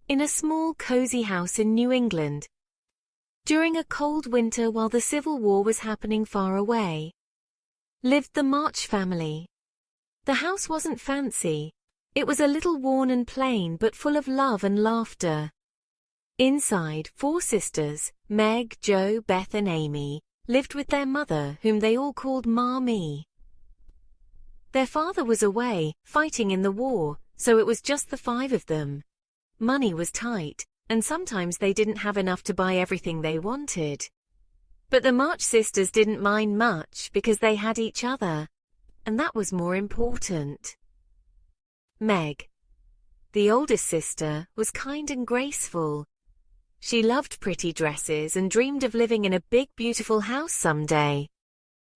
in a small cozy house in New England. During a cold winter while the Civil War was happening far away, lived the March family. The house wasn't fancy. It was a little worn and plain but full of love and laughter. Inside, 4 sisters, Meg, Jo, Beth and Amy, lived with their mother, whom they all called Ma-mee. Their father was away, fighting in the war, so it was just the 5 of them. Money was tight, and sometimes they didn't have enough to buy everything they wanted. But the March sisters didn't mind much because they had each other, and that was more important. Meg, the oldest sister, was kind and graceful. She loved pretty dresses and dreamed of living in a big, beautiful house someday.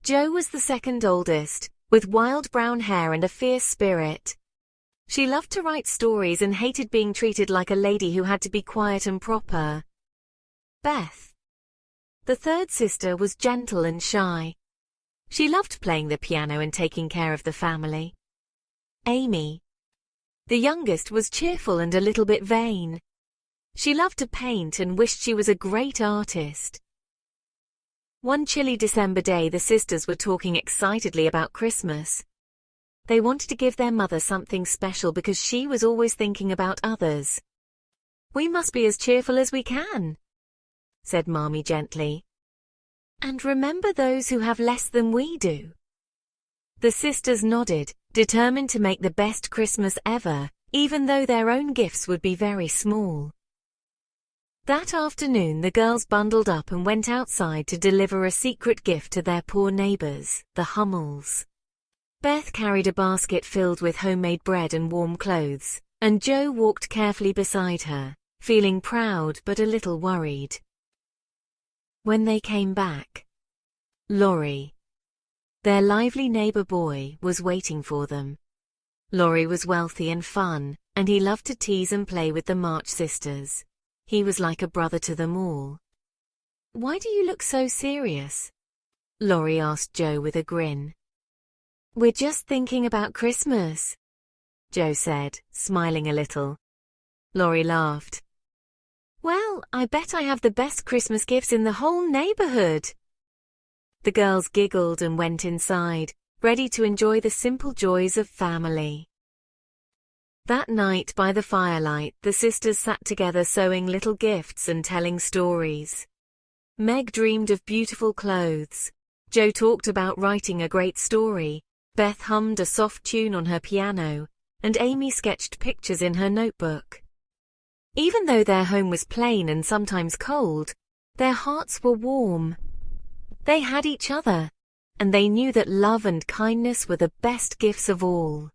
Jo was the second oldest, with wild brown hair and a fierce spirit. She loved to write stories and hated being treated like a lady who had to be quiet and proper. Beth, the third sister, was gentle and shy. She loved playing the piano and taking care of the family. Amy, the youngest, was cheerful and a little bit vain. She loved to paint and wished she was a great artist. One chilly December day, the sisters were talking excitedly about Christmas. They wanted to give their mother something special because she was always thinking about others. "We must be as cheerful as we can," said Mommy gently. "And remember those who have less than we do." The sisters nodded, determined to make the best Christmas ever, even though their own gifts would be very small. That afternoon, the girls bundled up and went outside to deliver a secret gift to their poor neighbors, the Hummels. Beth carried a basket filled with homemade bread and warm clothes, and Jo walked carefully beside her, feeling proud but a little worried. When they came back, Laurie, their lively neighbor boy, was waiting for them. Laurie was wealthy and fun, and he loved to tease and play with the March sisters. He was like a brother to them all. "Why do you look so serious?" Laurie asked Jo with a grin. "We're just thinking about Christmas," Jo said, smiling a little. Laurie laughed. "Well, I bet I have the best Christmas gifts in the whole neighborhood." The girls giggled and went inside, ready to enjoy the simple joys of family. That night by the firelight, the sisters sat together sewing little gifts and telling stories. Meg dreamed of beautiful clothes. Jo talked about writing a great story. Beth hummed a soft tune on her piano, and Amy sketched pictures in her notebook. Even though their home was plain and sometimes cold, their hearts were warm. They had each other, and they knew that love and kindness were the best gifts of all.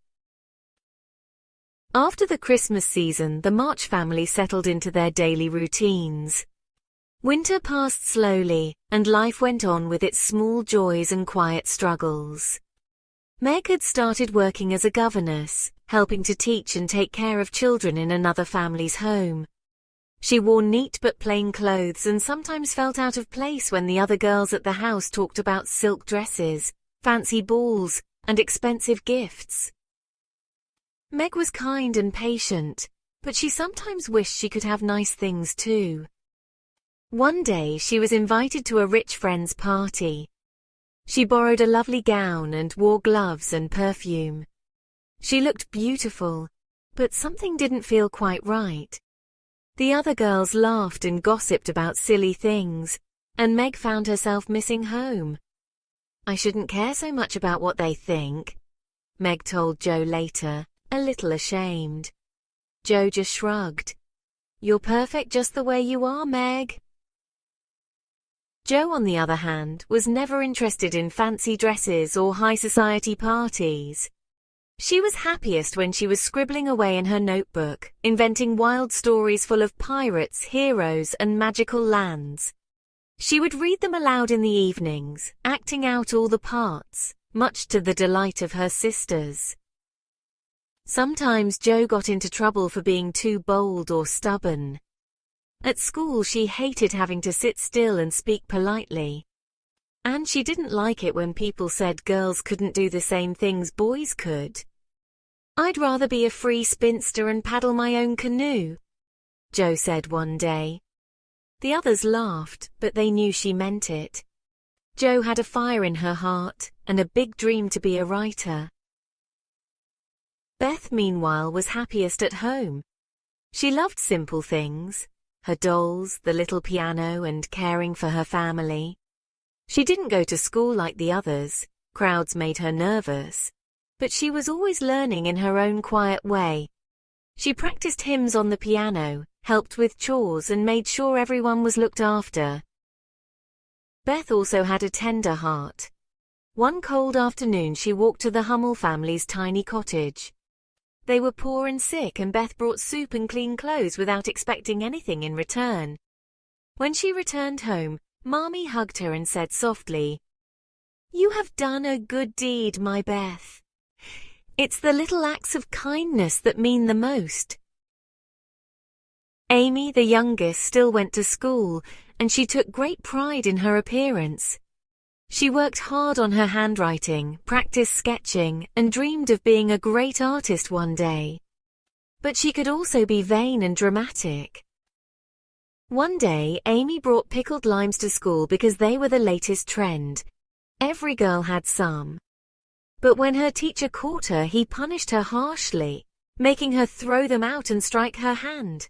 After the Christmas season, the March family settled into their daily routines. Winter passed slowly, and life went on with its small joys and quiet struggles. Meg had started working as a governess, helping to teach and take care of children in another family's home. She wore neat but plain clothes and sometimes felt out of place when the other girls at the house talked about silk dresses, fancy balls, and expensive gifts. Meg was kind and patient, but she sometimes wished she could have nice things too. One day she was invited to a rich friend's party. She borrowed a lovely gown and wore gloves and perfume. She looked beautiful, but something didn't feel quite right. The other girls laughed and gossiped about silly things, and Meg found herself missing home. "I shouldn't care so much about what they think," Meg told Jo later, a little ashamed. Jo just shrugged. "You're perfect just the way you are, Meg." Jo, on the other hand, was never interested in fancy dresses or high society parties. She was happiest when she was scribbling away in her notebook, inventing wild stories full of pirates, heroes, and magical lands. She would read them aloud in the evenings, acting out all the parts, much to the delight of her sisters. Sometimes Jo got into trouble for being too bold or stubborn. At school, she hated having to sit still and speak politely. And she didn't like it when people said girls couldn't do the same things boys could. "I'd rather be a free spinster and paddle my own canoe," Jo said one day. The others laughed, but they knew she meant it. Jo had a fire in her heart and a big dream to be a writer. Beth, meanwhile, was happiest at home. She loved simple things, her dolls, the little piano, and caring for her family. She didn't go to school like the others. Crowds made her nervous. But she was always learning in her own quiet way. She practiced hymns on the piano, helped with chores, and made sure everyone was looked after. Beth also had a tender heart. One cold afternoon she walked to the Hummel family's tiny cottage. They were poor and sick, and Beth brought soup and clean clothes without expecting anything in return. When she returned home, Mommy hugged her and said softly, "You have done a good deed, my Beth. It's the little acts of kindness that mean the most." Amy, the youngest, still went to school, and she took great pride in her appearance. She worked hard on her handwriting, practiced sketching, and dreamed of being a great artist one day. But she could also be vain and dramatic. One day, Amy brought pickled limes to school because they were the latest trend. Every girl had some. But when her teacher caught her, he punished her harshly, making her throw them out and strike her hand.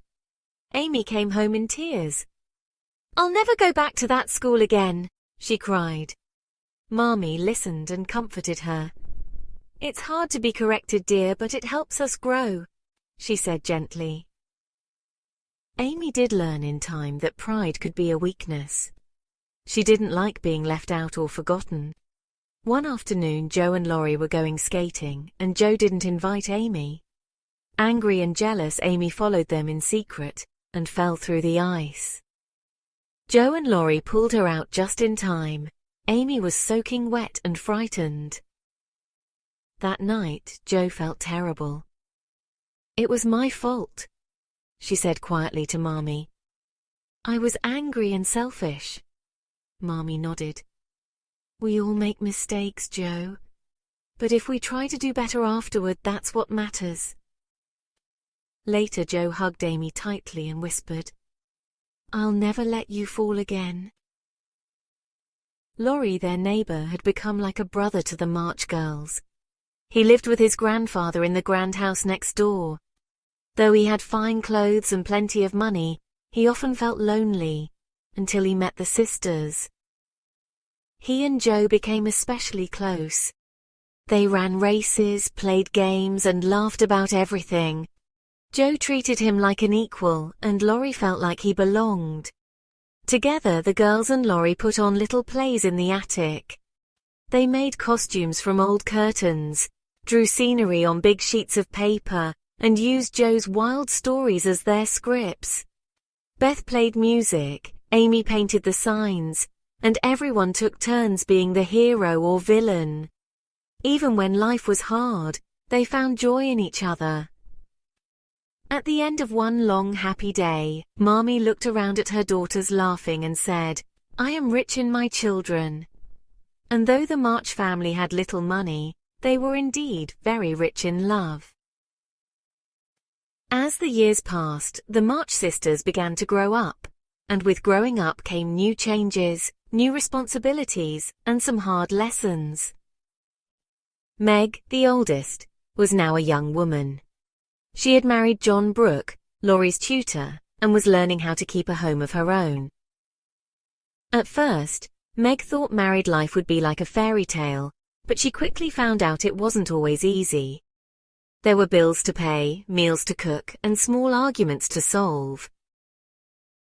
Amy came home in tears. "I'll never go back to that school again," she cried. Mommy listened and comforted her. "It's hard to be corrected, dear, but it helps us grow," she said gently. Amy did learn in time that pride could be a weakness. She didn't like being left out or forgotten. One afternoon, Jo and Laurie were going skating, and Jo didn't invite Amy. Angry and jealous, Amy followed them in secret and fell through the ice. Jo and Laurie pulled her out just in time. Amy was soaking wet and frightened. That night, Jo felt terrible. "It was my fault," she said quietly to Mommy. "I was angry and selfish." Mommy nodded. "We all make mistakes, Jo. But if we try to do better afterward, that's what matters." Later, Jo hugged Amy tightly and whispered, "I'll never let you fall again." Laurie, their neighbor, had become like a brother to the March girls. He lived with his grandfather in the grand house next door. Though he had fine clothes and plenty of money, he often felt lonely, until he met the sisters. He and Jo became especially close. They ran races, played games, and laughed about everything. Jo treated him like an equal, and Laurie felt like he belonged. Together, the girls and Laurie put on little plays in the attic. They made costumes from old curtains, drew scenery on big sheets of paper, and used Jo's wild stories as their scripts. Beth played music, Amy painted the signs, and everyone took turns being the hero or villain. Even when life was hard, they found joy in each other. At the end of one long happy day, Mommy looked around at her daughters laughing and said, "I am rich in my children." And though the March family had little money, they were indeed very rich in love. As the years passed, the March sisters began to grow up, and with growing up came new changes, new responsibilities, and some hard lessons. Meg, the oldest, was now a young woman. She had married John Brooke, Laurie's tutor, and was learning how to keep a home of her own. At first, Meg thought married life would be like a fairy tale, but she quickly found out it wasn't always easy. There were bills to pay, meals to cook, and small arguments to solve.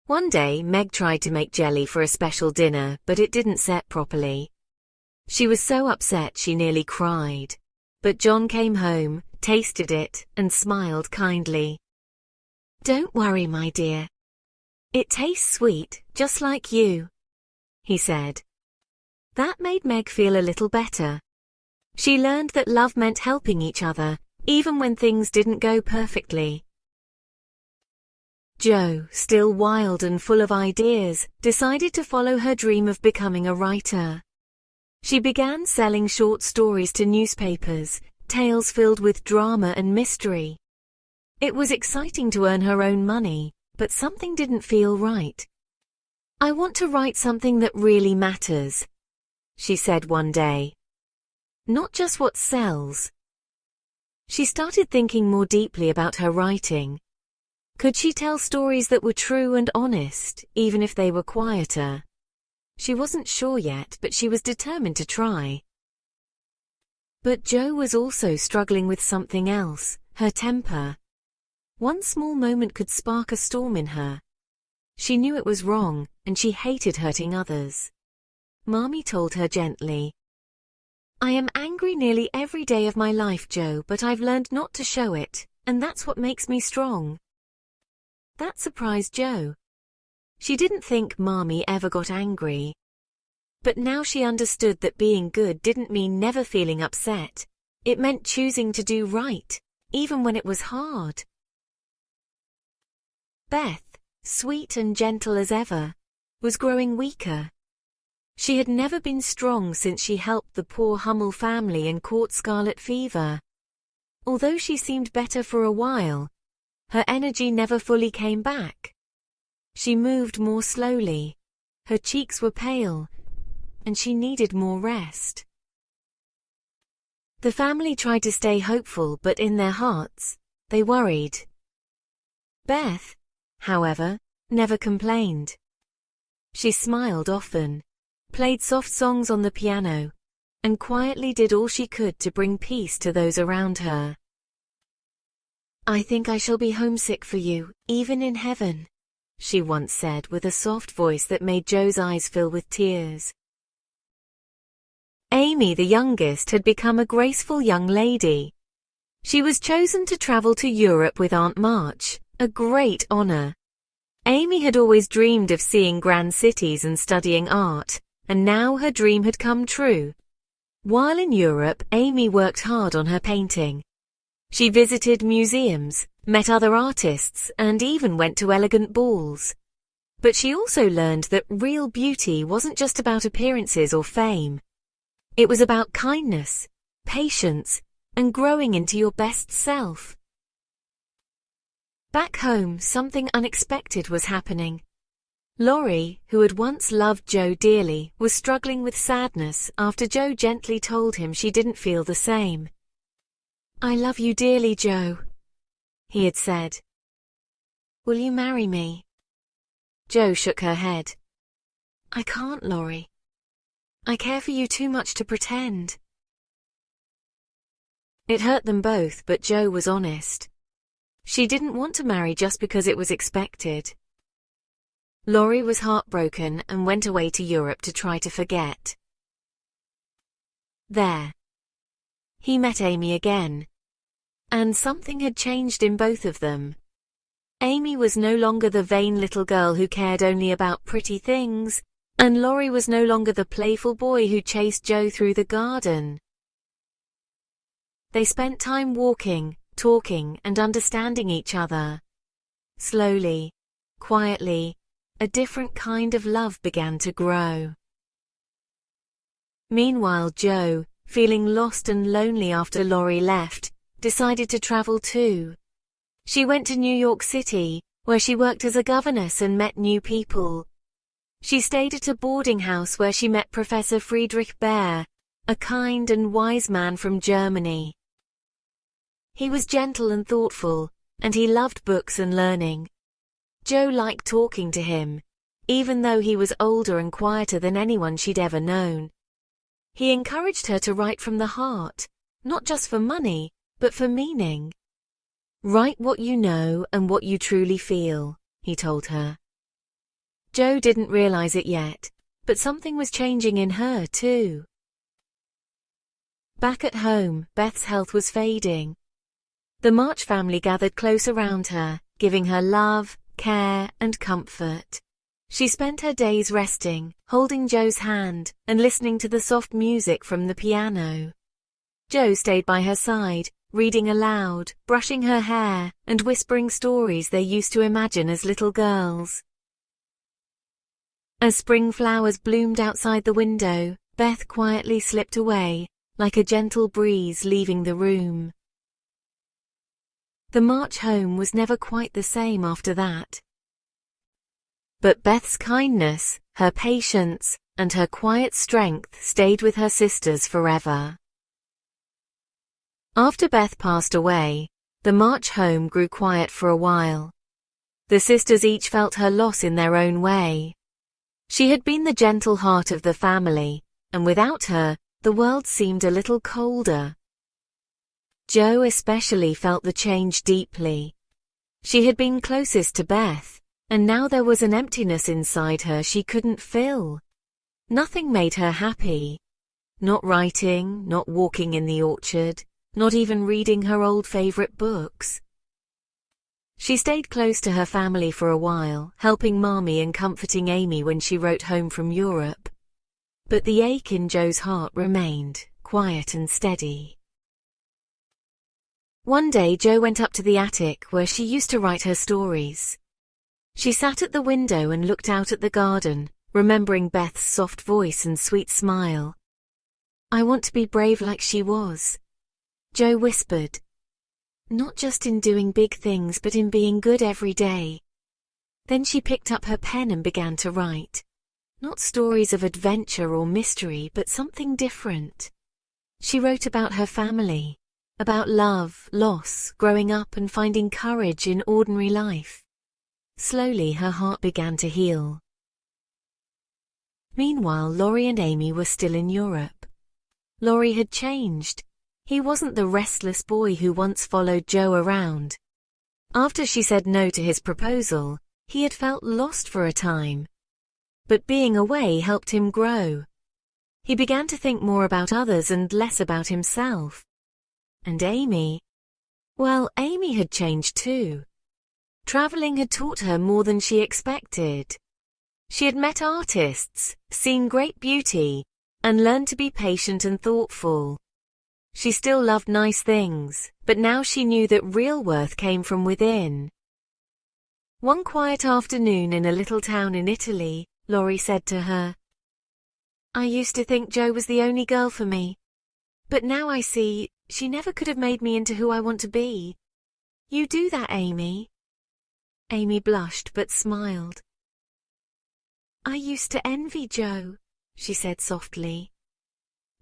One day, Meg tried to make jelly for a special dinner, but it didn't set properly. She was so upset she nearly cried. But John came home, tasted it, and smiled kindly. "Don't worry, my dear. It tastes sweet, just like you," he said. That made Meg feel a little better. She learned that love meant helping each other, even when things didn't go perfectly. Jo, still wild and full of ideas, decided to follow her dream of becoming a writer. She began selling short stories to newspapers, tales filled with drama and mystery. It was exciting to earn her own money, but something didn't feel right. "I want to write something that really matters," she said one day. "Not just what sells." She started thinking more deeply about her writing. Could she tell stories that were true and honest, even if they were quieter? She wasn't sure yet, but she was determined to try. But Jo was also struggling with something else, her temper. One small moment could spark a storm in her. She knew it was wrong, and she hated hurting others. Mommy told her gently, "I am angry nearly every day of my life, Jo, but I've learned not to show it, and that's what makes me strong." That surprised Jo. She didn't think Mommy ever got angry. But now she understood that being good didn't mean never feeling upset. It meant choosing to do right, even when it was hard. Beth, sweet and gentle as ever, was growing weaker. She had never been strong since she helped the poor Hummel family and caught scarlet fever. Although she seemed better for a while, her energy never fully came back. She moved more slowly, her cheeks were pale, and she needed more rest. The family tried to stay hopeful, but in their hearts, they worried. Beth, however, never complained. She smiled often, played soft songs on the piano, and quietly did all she could to bring peace to those around her. "I think I shall be homesick for you, even in heaven," she once said with a soft voice that made Jo's eyes fill with tears. Amy, the youngest, had become a graceful young lady. She was chosen to travel to Europe with Aunt March, a great honor. Amy had always dreamed of seeing grand cities and studying art, and now her dream had come true. While in Europe, Amy worked hard on her painting. She visited museums, met other artists, and even went to elegant balls. But she also learned that real beauty wasn't just about appearances or fame. It was about kindness, patience, and growing into your best self. Back home, something unexpected was happening. Laurie, who had once loved Jo dearly, was struggling with sadness after Jo gently told him she didn't feel the same. "I love you dearly, Jo," he had said. "Will you marry me?" Jo shook her head. "I can't, Laurie. I care for you too much to pretend." It hurt them both, but Jo was honest. She didn't want to marry just because it was expected. Laurie was heartbroken and went away to Europe to try to forget. There, he met Amy again. And something had changed in both of them. Amy was no longer the vain little girl who cared only about pretty things, and Laurie was no longer the playful boy who chased Jo through the garden. They spent time walking, talking, and understanding each other. Slowly, quietly, a different kind of love began to grow. Meanwhile, Jo, feeling lost and lonely after Laurie left, decided to travel too. She went to New York City, where she worked as a governess and met new people. She stayed at a boarding house where she met Professor Friedrich Baer, a kind and wise man from Germany. He was gentle and thoughtful, and he loved books and learning. Jo liked talking to him, even though he was older and quieter than anyone she'd ever known. He encouraged her to write from the heart, not just for money, but for meaning. "Write what you know and what you truly feel," he told her. Jo didn't realize it yet, but something was changing in her too. Back at home, Beth's health was fading. The March family gathered close around her, giving her love, care, and comfort. She spent her days resting, holding Jo's hand, and listening to the soft music from the piano. Jo stayed by her side, reading aloud, brushing her hair, and whispering stories they used to imagine as little girls. As spring flowers bloomed outside the window, Beth quietly slipped away, like a gentle breeze leaving the room. The March home was never quite the same after that. But Beth's kindness, her patience, and her quiet strength stayed with her sisters forever. After Beth passed away, the march home grew quiet for a while. The sisters each felt her loss in their own way. She had been the gentle heart of the family, and without her, the world seemed a little colder. Jo especially felt the change deeply. She had been closest to Beth, and now there was an emptiness inside her she couldn't fill. Nothing made her happy. Not writing, not walking in the orchard, not even reading her old favorite books. She stayed close to her family for a while, helping Mommy and comforting Amy when she wrote home from Europe. But the ache in Jo's heart remained, quiet and steady. One day Jo went up to the attic where she used to write her stories. She sat at the window and looked out at the garden, remembering Beth's soft voice and sweet smile. "I want to be brave like she was," Jo whispered. "Not just in doing big things but in being good every day." Then she picked up her pen and began to write. Not stories of adventure or mystery, but something different. She wrote about her family, about love, loss, growing up and finding courage in ordinary life. Slowly her heart began to heal. Meanwhile, Laurie and Amy were still in Europe. Laurie had changed. He wasn't the restless boy who once followed Jo around. After she said no to his proposal, he had felt lost for a time. But being away helped him grow. He began to think more about others and less about himself. And Amy? Well, Amy had changed too. Traveling had taught her more than she expected. She had met artists, seen great beauty, and learned to be patient and thoughtful. She still loved nice things, but now she knew that real worth came from within. One quiet afternoon in a little town in Italy, Laurie said to her, "I used to think Jo was the only girl for me, but now I see she never could have made me into who I want to be. You do that, Amy." Amy blushed but smiled. "I used to envy Jo," she said softly.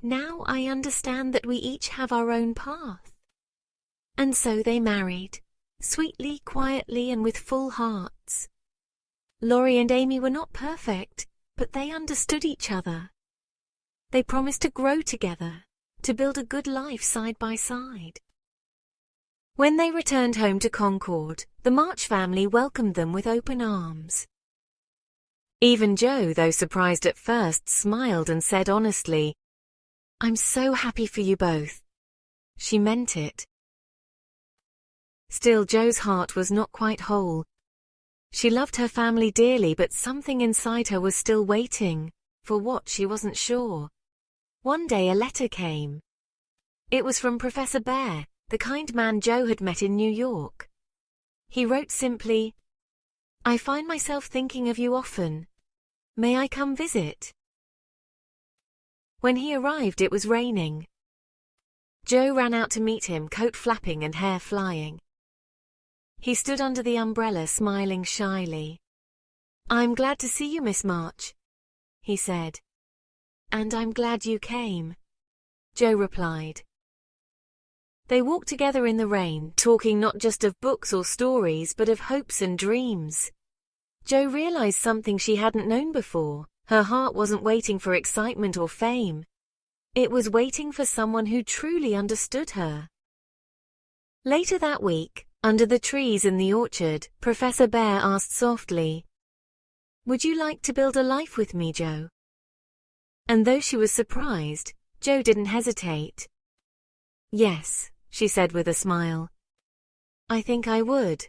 "Now I understand that we each have our own path." And so they married, sweetly, quietly, and with full hearts. Laurie and Amy were not perfect, but they understood each other. They promised to grow together, to build a good life side by side. When they returned home to Concord, the March family welcomed them with open arms. Even Jo, though surprised at first, smiled and said honestly, "I'm so happy for you both." She meant it. Still, Jo's heart was not quite whole. She loved her family dearly, but something inside her was still waiting, for what she wasn't sure. One day a letter came. It was from Professor Bear, the kind man Jo had met in New York. He wrote simply, "I find myself thinking of you often. May I come visit?" When he arrived, it was raining. Jo ran out to meet him, coat flapping and hair flying. He stood under the umbrella, smiling shyly. "I'm glad to see you, Miss March," he said. "And I'm glad you came," Jo replied. They walked together in the rain, talking not just of books or stories, but of hopes and dreams. Jo realized something she hadn't known before. Her heart wasn't waiting for excitement or fame. It was waiting for someone who truly understood her. Later that week, under the trees in the orchard, Professor Bear asked softly, "Would you like to build a life with me, Jo?" And though she was surprised, Jo didn't hesitate. "Yes," she said with a smile. "I think I would."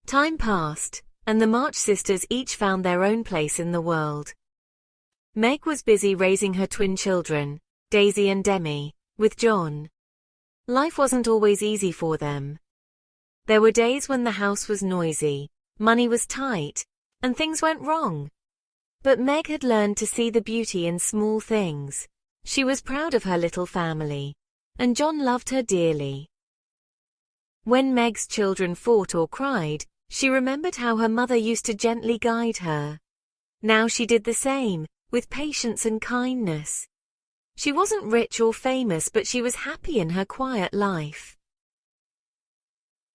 Time passed, and the March sisters each found their own place in the world. Meg was busy raising her twin children, Daisy and Demi, with John. Life wasn't always easy for them. There were days when the house was noisy, money was tight, and things went wrong. But Meg had learned to see the beauty in small things. She was proud of her little family, and John loved her dearly. When Meg's children fought or cried, She remembered how her mother used to gently guide her. Now she did the same, with patience and kindness. She wasn't rich or famous, but she was happy in her quiet life.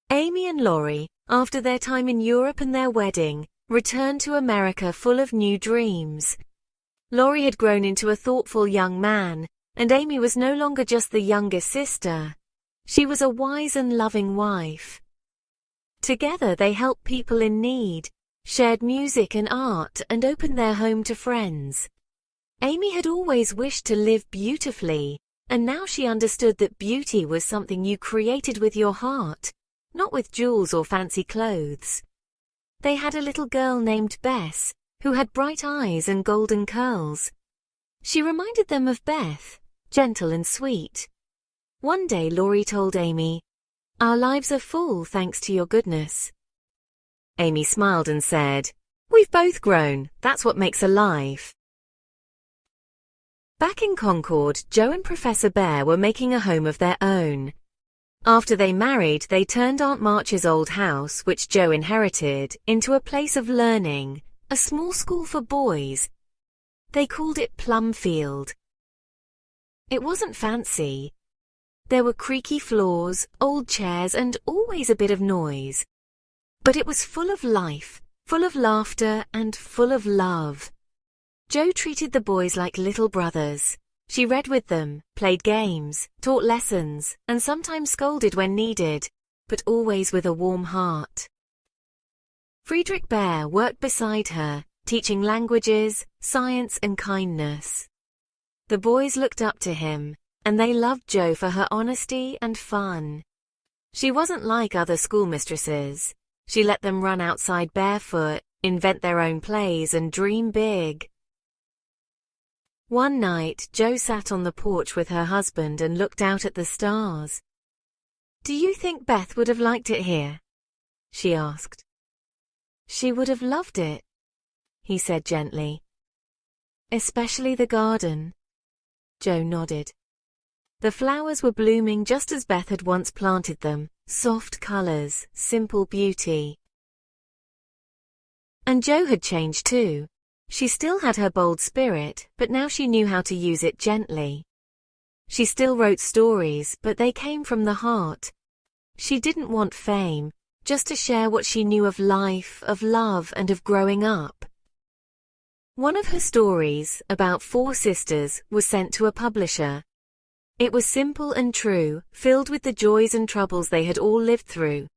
Amy and Laurie, after their time in Europe and their wedding, returned to America full of new dreams. Laurie had grown into a thoughtful young man, and Amy was no longer just the younger sister. She was a wise and loving wife. Together they helped people in need, shared music and art, and opened their home to friends. Amy had always wished to live beautifully, and now she understood that beauty was something you created with your heart, not with jewels or fancy clothes. They had a little girl named Bess, who had bright eyes and golden curls. She reminded them of Beth, gentle and sweet. One day Laurie told Amy, "Our lives are full thanks to your goodness." Amy smiled and said, "We've both grown, that's what makes alive." Back in Concord, Joe and Professor Bear were making a home of their own. After they married, they turned Aunt March's old house, which Joe inherited, into a place of learning, a small school for boys. They called it Plumfield. It wasn't fancy. There were creaky floors, old chairs, and always a bit of noise. But it was full of life, full of laughter, and full of love. Joe treated the boys like little brothers. She read with them, played games, taught lessons, and sometimes scolded when needed, but always with a warm heart. Friedrich Bear worked beside her, teaching languages, science, and kindness. The boys looked up to him, and they loved Jo for her honesty and fun. She wasn't like other schoolmistresses. She let them run outside barefoot, invent their own plays, and dream big. One night, Jo sat on the porch with her husband and looked out at the stars. "Do you think Beth would have liked it here?" she asked. "She would have loved it," he said gently. "Especially the garden." Jo nodded. The flowers were blooming just as Beth had once planted them, soft colors, simple beauty. And Jo had changed too. She still had her bold spirit, but now she knew how to use it gently. She still wrote stories, but they came from the heart. She didn't want fame, just to share what she knew of life, of love, and of growing up. One of her stories, about 4 sisters, was sent to a publisher. It was simple and true, filled with the joys and troubles they had all lived through.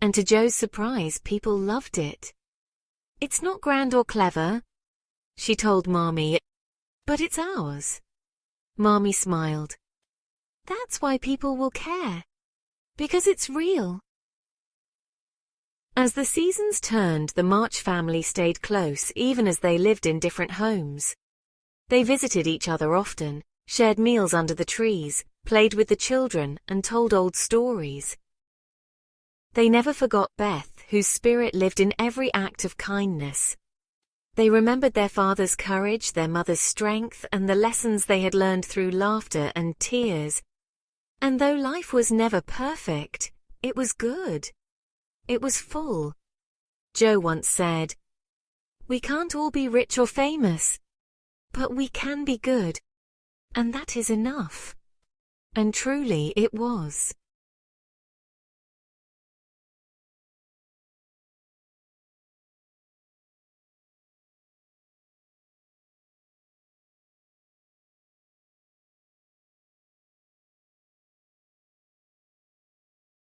And to Jo's surprise, people loved it. "It's not grand or clever," she told Mommy, "but it's ours." Mommy smiled. "That's why people will care. Because it's real." As the seasons turned, the March family stayed close even as they lived in different homes. They visited each other often, shared meals under the trees, played with the children, and told old stories. They never forgot Beth, whose spirit lived in every act of kindness. They remembered their father's courage, their mother's strength, and the lessons they had learned through laughter and tears. And though life was never perfect, it was good. It was full. Jo once said, "We can't all be rich or famous, but we can be good, and that is enough." And truly it was.